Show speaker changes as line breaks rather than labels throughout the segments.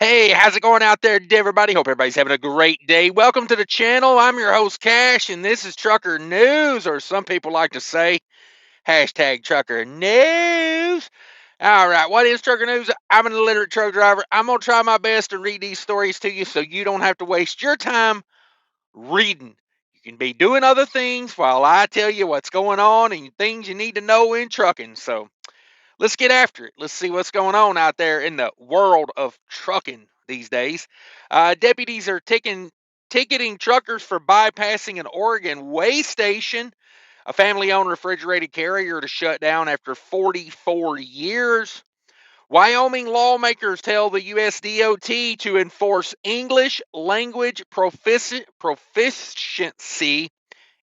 Hey, how's it going out there, everybody? Hope everybody's having a great day. Welcome to the channel. I'm your host, Cash, and this is Trucker News, or some people like to say, hashtag Trucker News. All right, what is Trucker News? I'm an illiterate truck driver. I'm going to try my best to read these stories to you so you don't have to waste your time reading. You can be doing other things while I tell you what's going on and things you need to know in trucking. So, let's get after it. Let's see what's going on out there in the world of trucking these days. Deputies are ticketing truckers for bypassing an Oregon way station. A family-owned refrigerated carrier to shut down after 44 years. Wyoming lawmakers tell the US DOT to enforce English language proficiency,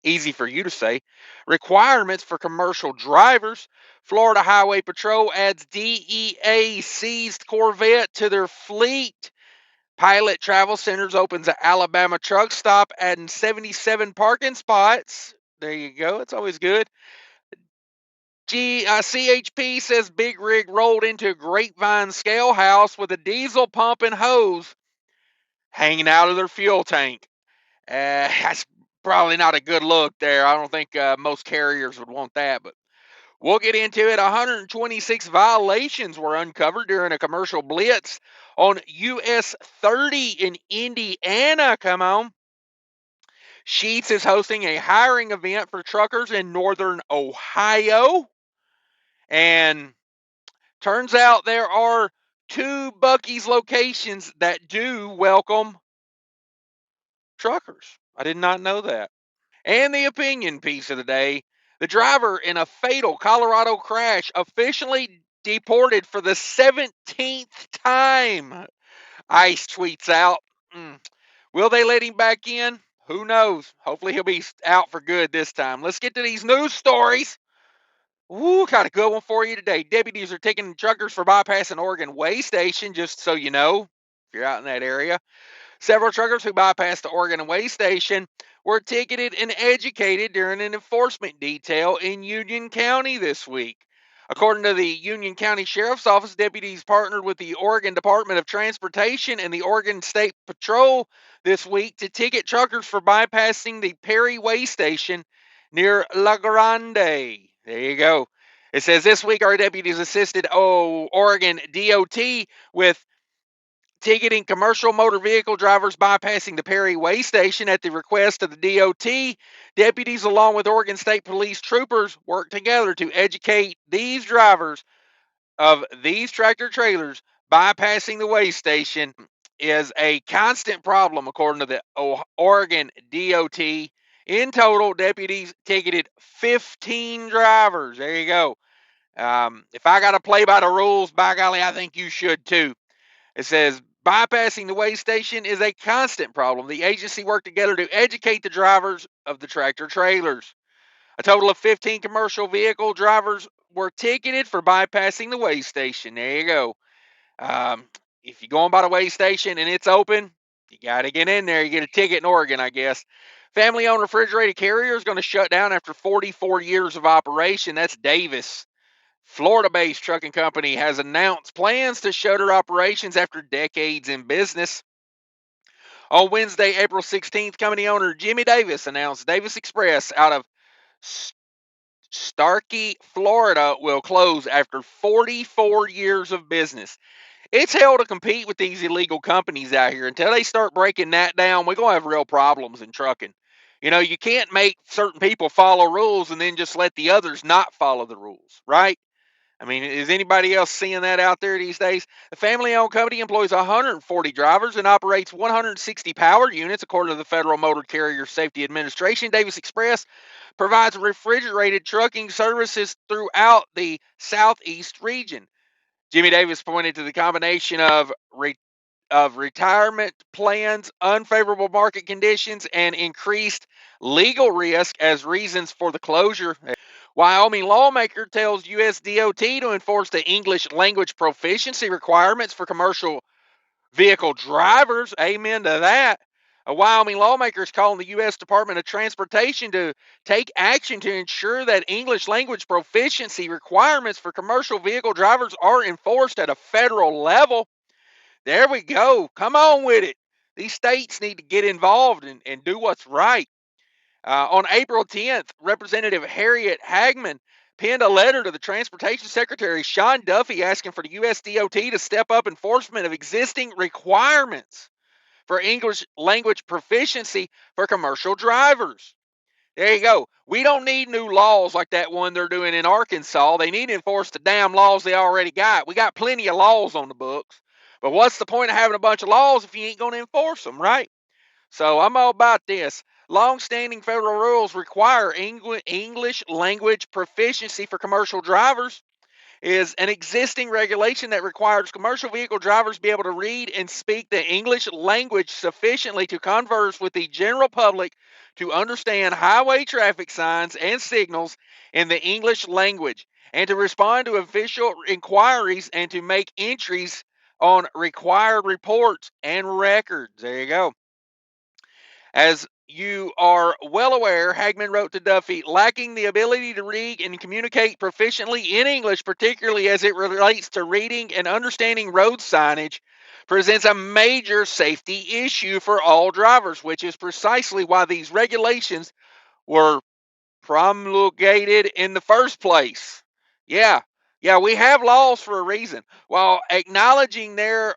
easy for you to say, requirements for commercial drivers. Florida Highway Patrol adds DEA seized Corvette to their fleet. Pilot Travel Centers opens an Alabama truck stop, adding 77 parking spots. There you go. It's always good. CHP says big rig rolled into a Grapevine scale house with a diesel pump and hose hanging out of their fuel tank. That's probably not a good look there. I don't think most carriers would want that, but we'll get into it. 126 violations were uncovered during a commercial blitz on US 30 in Indiana. Come on. Sheets is hosting a hiring event for truckers in northern Ohio. And turns out there are two Buc-ee's locations that do welcome truckers. I did not know that. And the opinion piece of the day, the driver in a fatal Colorado crash officially deported for the 17th time. ICE tweets out. Will they let him back in? Who knows? Hopefully he'll be out for good this time. Let's get to these news stories. Ooh, got a good one for you today. Deputies are taking truckers for bypassing Oregon Way Station, just so you know, if you're out in that area. Several truckers who bypassed the Oregon Way Station were ticketed and educated during an enforcement detail in Union County this week. According to the Union County Sheriff's Office, deputies partnered with the Oregon Department of Transportation and the Oregon State Patrol this week to ticket truckers for bypassing the Perry Way Station near La Grande. There you go. It says this week our deputies assisted Oregon DOT with ticketing commercial motor vehicle drivers bypassing the Perry Way Station at the request of the DOT. Deputies, along with Oregon State Police troopers, worked together to educate these drivers of these tractor trailers. Bypassing the way station is a constant problem, according to the Oregon DOT. In total, deputies ticketed 15 drivers. There you go. If I got to play by the rules, by golly, I think you should too. It says bypassing the way station is a constant problem. The agency worked together to educate the drivers of the tractor trailers. A total of 15 commercial vehicle drivers were ticketed for bypassing the way station. There you go. If you're going by the way station and it's open, you got to get in there. You get a ticket in Oregon, I guess. Family-owned refrigerated carrier is going to shut down after 44 years of operation. That's Davis. Florida-based trucking company has announced plans to shutter operations after decades in business. On Wednesday, April 16th, company owner Jimmy Davis announced Davis Express out of Starkey, Florida will close after 44 years of business. It's hell to compete with these illegal companies out here. Until they start breaking that down, we're going to have real problems in trucking. You know, you can't make certain people follow rules and then just let the others not follow the rules, right? I mean, is anybody else seeing that out there these days? The family-owned company employs 140 drivers and operates 160 power units, according to the Federal Motor Carrier Safety Administration. Davis Express provides refrigerated trucking services throughout the southeast region. Jimmy Davis pointed to the combination of retirement plans, unfavorable market conditions, and increased legal risk as reasons for the closure. Wyoming lawmaker tells US DOT to enforce the English language proficiency requirements for commercial vehicle drivers. Amen to that. A Wyoming lawmaker is calling the U.S. Department of Transportation to take action to ensure that English language proficiency requirements for commercial vehicle drivers are enforced at a federal level. There we go. Come on with it. These states need to get involved and do what's right. On April 10th, Representative Harriet Hagman penned a letter to the Transportation Secretary Sean Duffy asking for the USDOT to step up enforcement of existing requirements for English language proficiency for commercial drivers. There you go. We don't need new laws like that one they're doing in Arkansas. They need to enforce the damn laws they already got. We got plenty of laws on the books. But what's the point of having a bunch of laws if you ain't going to enforce them, right? So I'm all about this. Long-standing federal rules require English language proficiency for commercial drivers. Is an existing regulation that requires commercial vehicle drivers be able to read and speak the English language sufficiently to converse with the general public to understand highway traffic signs and signals in the English language and to respond to official inquiries and to make entries on required reports and records. There you go. As you are well aware, Hagman wrote to Duffy, lacking the ability to read and communicate proficiently in English, particularly as it relates to reading and understanding road signage, presents a major safety issue for all drivers, which is precisely why these regulations were promulgated in the first place. Yeah. Yeah, we have laws for a reason. While acknowledging there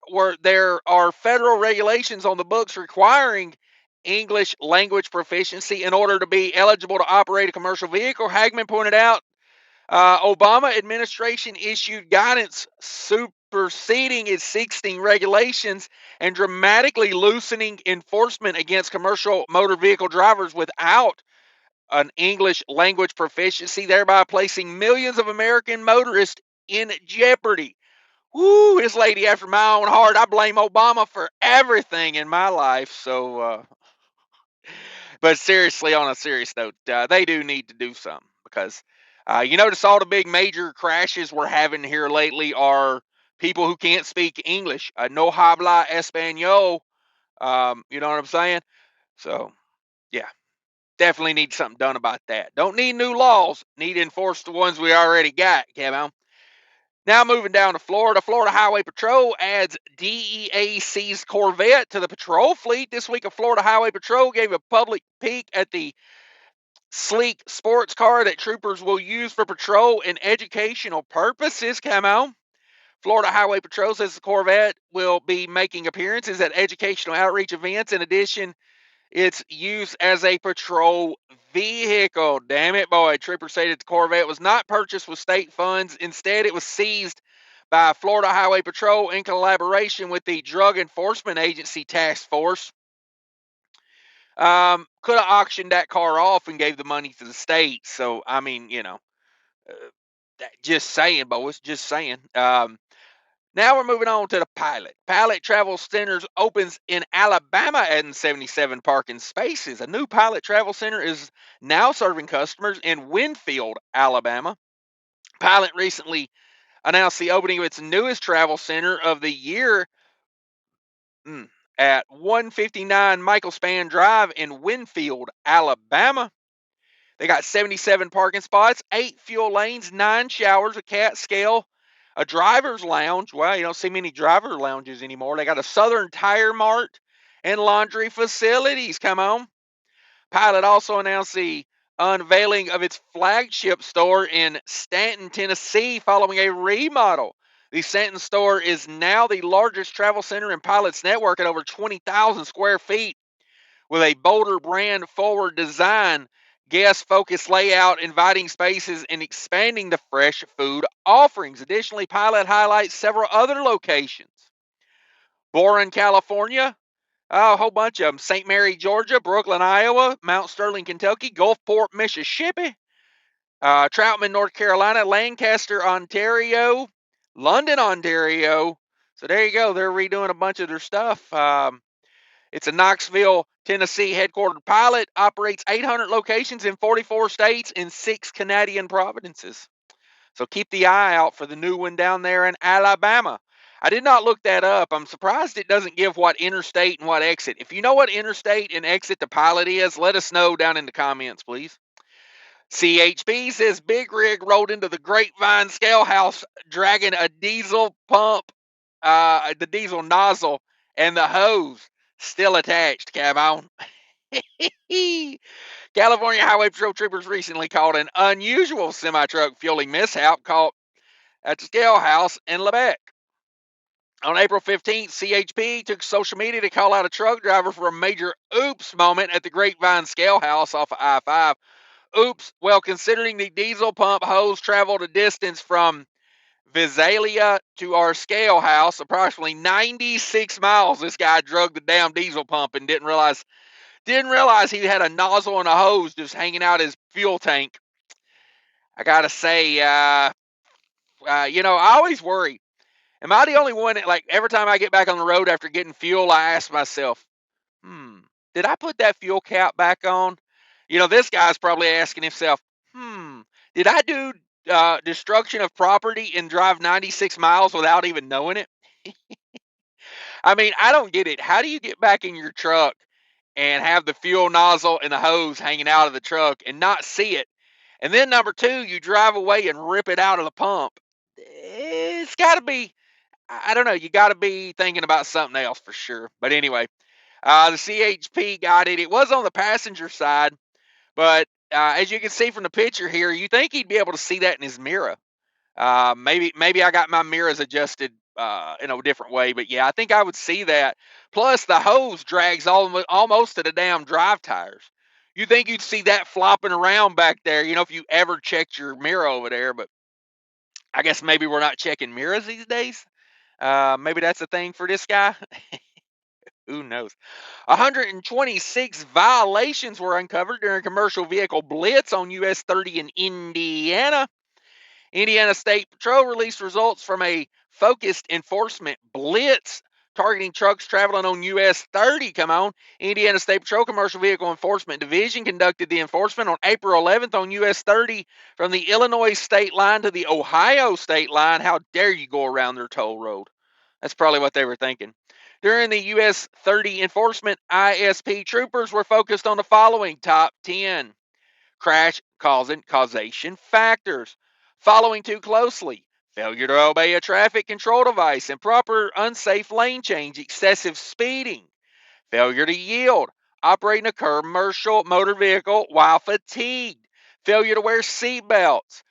are federal regulations on the books requiring English language proficiency in order to be eligible to operate a commercial vehicle, Hagman pointed out Obama administration issued guidance superseding existing regulations and dramatically loosening enforcement against commercial motor vehicle drivers without an English language proficiency, thereby placing millions of American motorists in jeopardy. Woo, this lady after my own heart. I blame Obama for everything in my life. But seriously, on a serious note, they do need to do something because you notice all the big major crashes we're having here lately are people who can't speak English. No habla español. You know what I'm saying? So, yeah. Definitely need something done about that. Don't need new laws. Need to enforce the ones we already got, Kevin. Now moving down to Florida. Florida Highway Patrol adds DEAC's Corvette to the patrol fleet. This week, a Florida Highway Patrol gave a public peek at the sleek sports car that troopers will use for patrol and educational purposes. Come on. Florida Highway Patrol says the Corvette will be making appearances at educational outreach events. In addition, its use as a patrol vehicle. Damn it, boy. Trooper stated the Corvette was not purchased with state funds. Instead, it was seized by Florida Highway Patrol in collaboration with the Drug Enforcement Agency Task Force. Could have auctioned that car off and gave the money to the state. So, I mean, just saying, boys, just saying. Now we're moving on to the Pilot. Pilot Travel Centers opens in Alabama, adding 77 parking spaces. A new Pilot Travel Center is now serving customers in Winfield, Alabama. Pilot recently announced the opening of its newest travel center of the year at 159 Michael Spann Drive in Winfield, Alabama. They got 77 parking spots, 8 fuel lanes, 9 showers, a cat scale, a driver's lounge. Well, you don't see many driver lounges anymore. They got a Southern Tire Mart and laundry facilities. Come on. Pilot also announced the unveiling of its flagship store in Stanton, Tennessee, following a remodel. The Stanton store is now the largest travel center in Pilot's network at over 20,000 square feet, with a bolder brand forward design, guest focused layout, inviting spaces, and expanding the fresh food offerings. Additionally, Pilot highlights several other locations: Boren, California, a whole bunch of them; St. Mary, Georgia; Brooklyn, Iowa; Mount Sterling, Kentucky; Gulfport, Mississippi; Troutman, North Carolina; Lancaster, Ontario; London, Ontario. So there you go. They're redoing a bunch of their stuff. It's a Knoxville, Tennessee headquartered Pilot, operates 800 locations in 44 states and 6 Canadian provinces. So keep the eye out for the new one down there in Alabama. I did not look that up. I'm surprised it doesn't give what interstate and what exit. If you know what interstate and exit the Pilot is, let us know down in the comments, please. CHP says Big Rig rolled into the Grapevine Scale House dragging a diesel pump the diesel nozzle and the hose still attached. Come on. California Highway Patrol troopers recently caught an unusual semi-truck fueling mishap caught at the scale house in Lebec. On April 15th, CHP took social media to call out a truck driver for a major oops moment at the Grapevine Scale House off of I-5. Oops, well, considering the diesel pump hose traveled a distance from Visalia to our scale house, approximately 96 miles, this guy drug the damn diesel pump and didn't realize he had a nozzle and a hose just hanging out his fuel tank. I gotta say, I always worry. Am I the only one that, like, every time I get back on the road after getting fuel, I ask myself, did I put that fuel cap back on? This guy's probably asking himself, did I do destruction of property and drive 96 miles without even knowing it? I mean, I don't get it. How do you get back in your truck and have the fuel nozzle and the hose hanging out of the truck and not see it? And then number two, you drive away and rip it out of the pump. It's got to be, I don't know, you got to be thinking about something else for sure. But anyway, the CHP got it. It was on the passenger side, but as you can see from the picture here, you think he'd be able to see that in his mirror. Maybe I got my mirrors adjusted in a different way, but yeah, I think I would see that. Plus, the hose drags almost to the damn drive tires. You think you'd see that flopping around back there, if you ever checked your mirror over there, but I guess maybe we're not checking mirrors these days. Maybe that's a thing for this guy. Who knows? 126 violations were uncovered during a commercial vehicle blitz on US30 in Indiana. Indiana State Patrol released results from a focused enforcement blitz targeting trucks traveling on US 30. Come on. Indiana State Patrol Commercial Vehicle Enforcement Division conducted the enforcement on April 11th on US 30 from the Illinois state line to the Ohio state line. How dare you go around their toll road? That's probably what they were thinking. During the US 30 enforcement, ISP troopers were focused on the following top 10 crash causation factors. Following too closely: failure to obey a traffic control device, improper unsafe lane change, excessive speeding, failure to yield, operating a commercial motor vehicle while fatigued, failure to wear seat belts,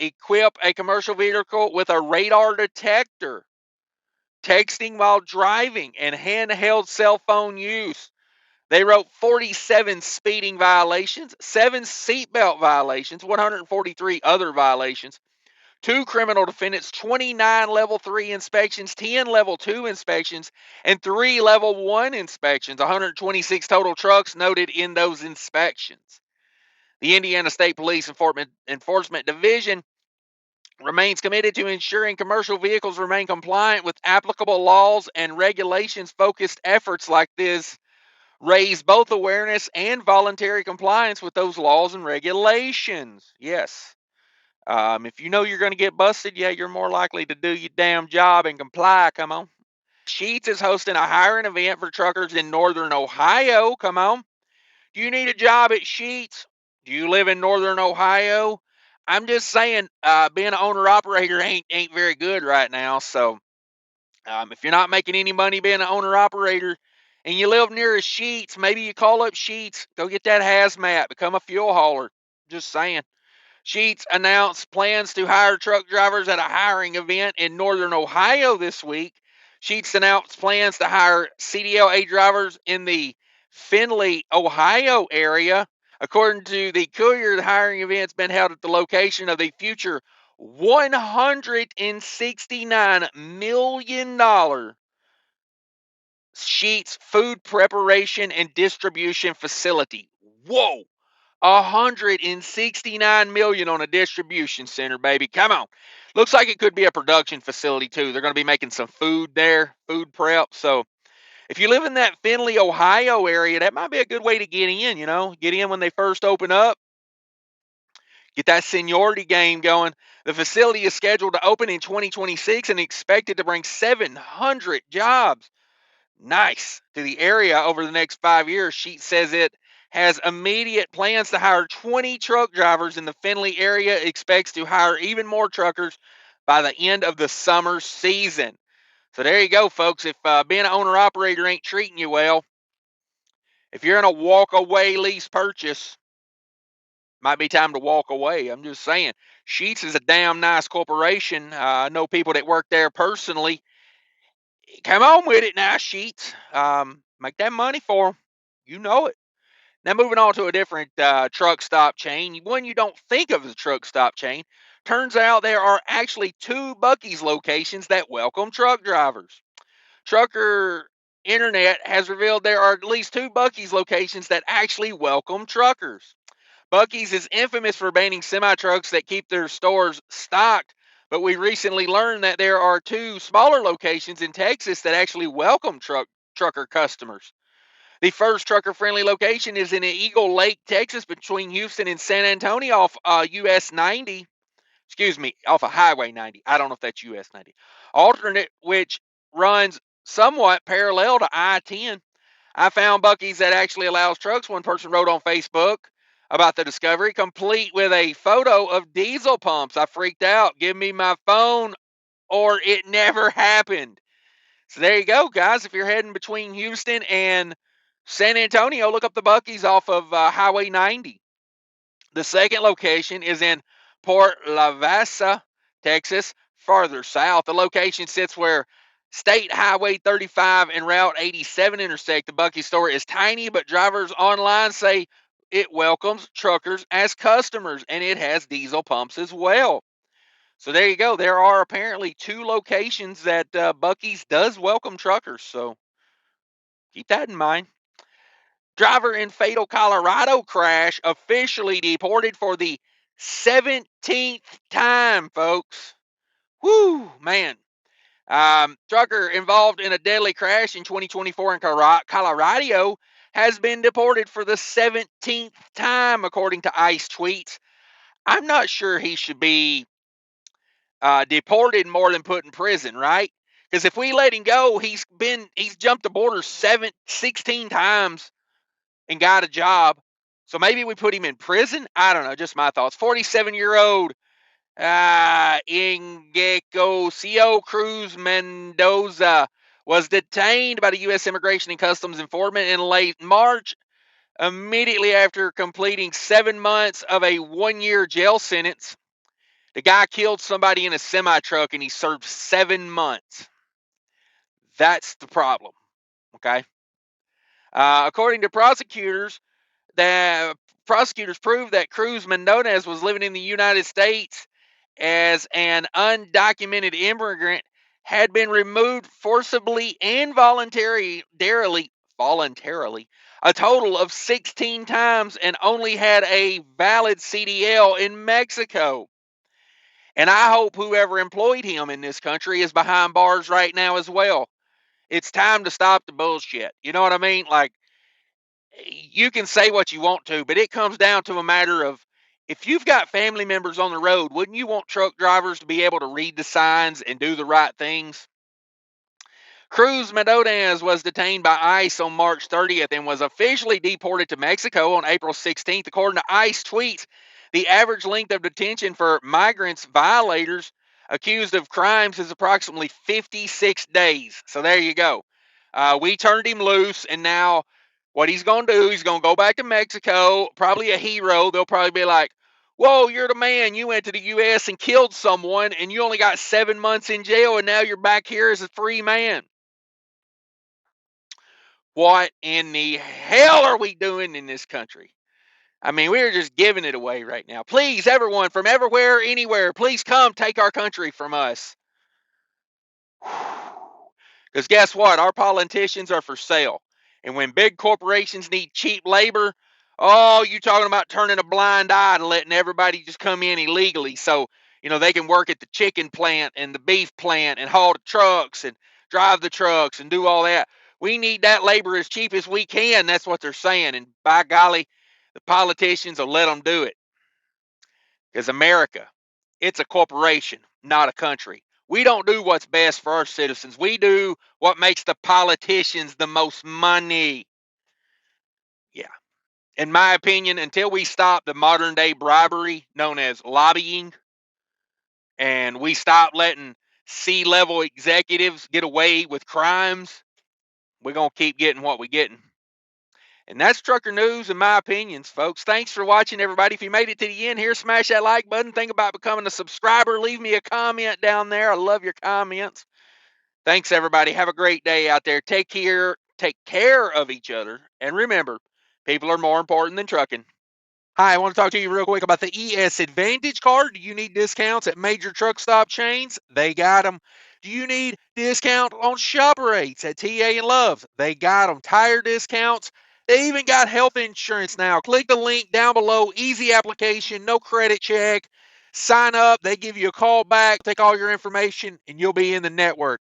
equip a commercial vehicle with a radar detector, texting while driving, and handheld cell phone use. They wrote 47 speeding violations, 7 seatbelt violations, 143 other violations, 2 criminal defendants, 29 level 3 inspections, 10 level 2 inspections, and 3 level 1 inspections. 126 total trucks noted in those inspections. The Indiana State Police Enforcement Division remains committed to ensuring commercial vehicles remain compliant with applicable laws and regulations. Focused efforts like this raise both awareness and voluntary compliance with those laws and regulations. Yes. If you know you're going to get busted, yeah, you're more likely to do your damn job and comply. Come on. Sheetz is hosting a hiring event for truckers in northern Ohio. Come on. Do you need a job at Sheetz? Do you live in northern Ohio? I'm just saying, being an owner-operator ain't very good right now. So if you're not making any money being an owner-operator and you live near a Sheetz, maybe you call up Sheetz, go get that hazmat, become a fuel hauler. Just saying. Sheetz announced plans to hire truck drivers at a hiring event in northern Ohio this week. Sheetz announced plans to hire CDLA drivers in the Findlay, Ohio area. According to the Courier, the hiring event's been held at the location of the future $169 million Sheetz food preparation and distribution facility. Whoa! 169 million on a distribution center, baby. Come on. Looks like it could be a production facility too. They're going to be making some food there, food prep. So if you live in that Findlay, Ohio area, that might be a good way to get in, get in when they first open up. Get that seniority game going. The facility is scheduled to open in 2026 and expected to bring 700 jobs. Nice. To the area over the next 5 years. Sheetz says it has immediate plans to hire 20 truck drivers in the Findlay area, expects to hire even more truckers by the end of the summer season. So there you go, folks. If being an owner-operator ain't treating you well, if you're in a walk-away lease purchase, might be time to walk away. I'm just saying. Sheetz is a damn nice corporation. I know people that work there personally. Come on with it now, Sheetz. Make that money for them. You know it. Now, moving on to a different truck stop chain, one you don't think of as a truck stop chain. Turns out there are actually 2 Buc-ee's locations that welcome truck drivers. Trucker Internet has revealed there are at least 2 Buc-ee's locations that actually welcome truckers. Buc-ee's is infamous for banning semi-trucks that keep their stores stocked, but we recently learned that there are 2 smaller locations in Texas that actually welcome trucker customers. The first trucker-friendly location is in Eagle Lake, Texas, between Houston and San Antonio off US90. Excuse me, off of Highway 90. I don't know if that's US 90. Alternate, which runs somewhat parallel to I-10. I found Buc-ee's that actually allows trucks. One person wrote on Facebook about the discovery, complete with a photo of diesel pumps. I freaked out. Give me my phone or it never happened. So there you go, guys. If you're heading between Houston and San Antonio, look up the Buc-ee's off of Highway 90. The second location is in Port Lavasa, Texas, farther south. The location sits where State Highway 35 and Route 87 intersect. The Buc-ee's store is tiny, but drivers online say it welcomes truckers as customers, and it has diesel pumps as well. So there you go. There are apparently 2 locations that Buc-ee's does welcome truckers. So keep that in mind. Driver in fatal Colorado crash officially deported for the 17th time, folks. Woo, man. Trucker involved in a deadly crash in 2024 in Colorado has been deported for the 17th time, according to ICE tweets. I'm not sure he should be deported more than put in prison, right? Because if we let him go, he's jumped the border 16 times and got a job. So maybe we put him in prison. I don't know. Just my thoughts. 47-year-old Inosio Cruz Mandoza was detained by the U.S. Immigration and Customs Enforcement in late March, immediately after completing 7 months of a 1-year jail sentence. The guy killed somebody in a semi-truck and he served 7 months. That's the problem. Okay. According to prosecutors, the prosecutors proved that Cruz Mendonez was living in the United States as an undocumented immigrant, had been removed forcibly and voluntarily, a total of 16 times, and only had a valid CDL in Mexico. And I hope whoever employed him in this country is behind bars right now as well. It's time to stop the bullshit. You know what I mean? Like, you can say what you want to, but it comes down to a matter of, if you've got family members on the road, wouldn't you want truck drivers to be able to read the signs and do the right things? Cruz Mendonez was detained by ICE on March 30th and was officially deported to Mexico on April 16th. According to ICE tweets, the average length of detention for migrants violators accused of crimes is approximately 56 days. So there you go. We turned him loose, and now what he's going to do, he's going to go back to Mexico, probably a hero. They'll probably be like, whoa, you're the man. You went to the U.S. and killed someone, and you only got 7 months in jail, and now you're back here as a free man. What in the hell are we doing in this country? I mean, we're just giving it away right now. Please, everyone from everywhere, anywhere, please come take our country from us. Because guess what? Our politicians are for sale. And when big corporations need cheap labor, oh, you talking about turning a blind eye and letting everybody just come in illegally so, they can work at the chicken plant and the beef plant and haul the trucks and drive the trucks and do all that. We need that labor as cheap as we can. That's what they're saying. And by golly, the politicians will let them do it. Because America, it's a corporation, not a country. We don't do what's best for our citizens. We do what makes the politicians the most money. Yeah. In my opinion, until we stop the modern day bribery known as lobbying, and we stop letting C-level executives get away with crimes, we're going to keep getting what we're getting. And that's trucker news and my opinions, folks. Thanks for watching, everybody. If you made it to the end here, smash that like button. Think about becoming a subscriber. Leave me a comment down there. I love your comments. Thanks, everybody. Have a great day out there. Take care of each other. And remember, people are more important than trucking. Hi, I want to talk to you real quick about the ES Advantage card. Do you need discounts at major truck stop chains? They got them. Do you need discount on shop rates at TA and Loves? They got them. Tire discounts. They even got health insurance now. Click the link down below. Easy application, no credit check. Sign up. They give you a call back, take all your information, and you'll be in the network.